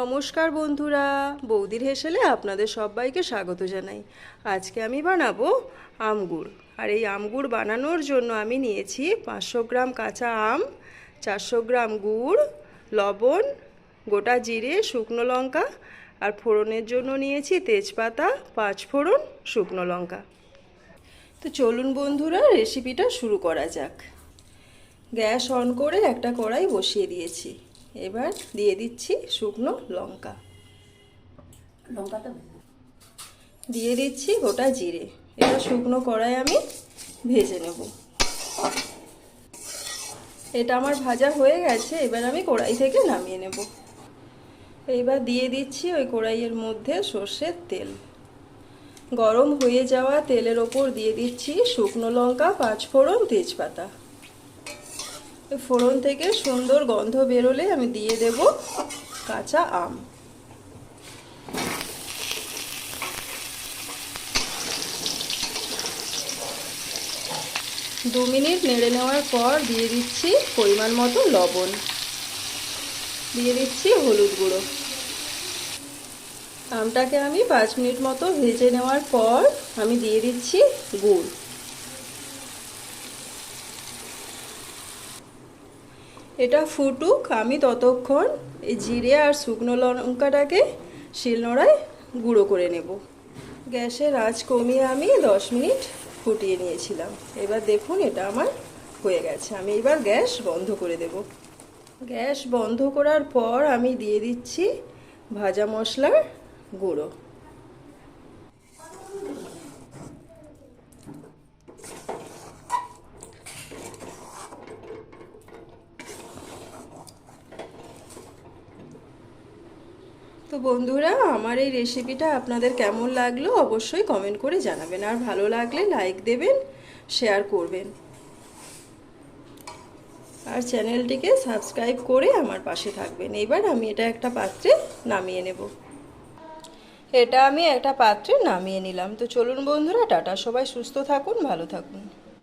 নমস্কার বন্ধুরা, বৌদির হেসেলে আপনাদের সবাইকে স্বাগত জানাই। আজকে আমি বানাবো আমগুড়। আর এই আমগুড় বানানোর জন্য আমি নিয়েছি 500 গ্রাম কাঁচা আম, 400 গ্রাম গুড়, লবণ, গোটা জিরে, শুকনো লঙ্কা আর ফোড়নের জন্য নিয়েছি তেজপাতা, 5 ফোড়ন, শুকনো লঙ্কা। তো চলুন বন্ধুরা, রেসিপিটা শুরু করা যাক। গ্যাস অন করে একটা কড়াই বসিয়ে দিয়েছি। এবার দিয়ে দিচ্ছি শুকনো লঙ্কা, দিয়ে দিচ্ছি গোটা জিরে। এটা শুকনো কড়াই আমি ভেজে নেব। এটা আমার ভাজা হয়ে গেছে, এবার আমি কড়াই থেকে নামিয়ে নেব। এবার দিয়ে দিচ্ছি ওই কড়াইয়ের মধ্যে সর্ষের তেল। গরম হয়ে যাওয়া তেলের ওপর দিয়ে দিচ্ছি শুকনো লঙ্কা, 5 ফোড়ন, তেজপাতা। ফোড়ন থেকে সুন্দর গন্ধ বেরোলে আমি দিয়ে দেব কাঁচা আম। দু মিনিট নেড়ে নেওয়ার পর দিয়ে দিচ্ছি পরিমাণ মতো লবণ, দিয়ে দিচ্ছি হলুদ গুঁড়ো। আমটাকে আমি 5 মিনিট মতো ভেজে নেওয়ার পর আমি দিয়ে দিচ্ছি গুড়। এটা ফুটুক, আমি ততক্ষণ এই জিরে আর শুকনো লঙ্কাটাকে শিলনোড়ায় গুঁড়ো করে নেব। গ্যাসের আঁচ কমিয়ে আমি 10 মিনিট ফুটিয়ে নিয়েছিলাম। এবার দেখুন এটা আমার হয়ে গেছে। আমি এবার গ্যাস বন্ধ করে দেব। গ্যাস বন্ধ করার পর আমি দিয়ে দিচ্ছি ভাজা মশলার গুঁড়ো। তো বন্ধুরা, আমার এই রেসিপিটা আপনাদের কেমন লাগলো অবশ্যই কমেন্ট করে জানাবেন। আর ভালো লাগলে লাইক দেবেন, শেয়ার করবেন আর চ্যানেলটিকে সাবস্ক্রাইব করে আমার পাশে থাকবেন। এবার আমি এটা একটা পাত্রে নামিয়ে নেব। এটা আমি একটা পাত্রে নামিয়ে নিলাম। তো চলুন বন্ধুরা, টাটা। সবাই সুস্থ থাকুন, ভালো থাকুন।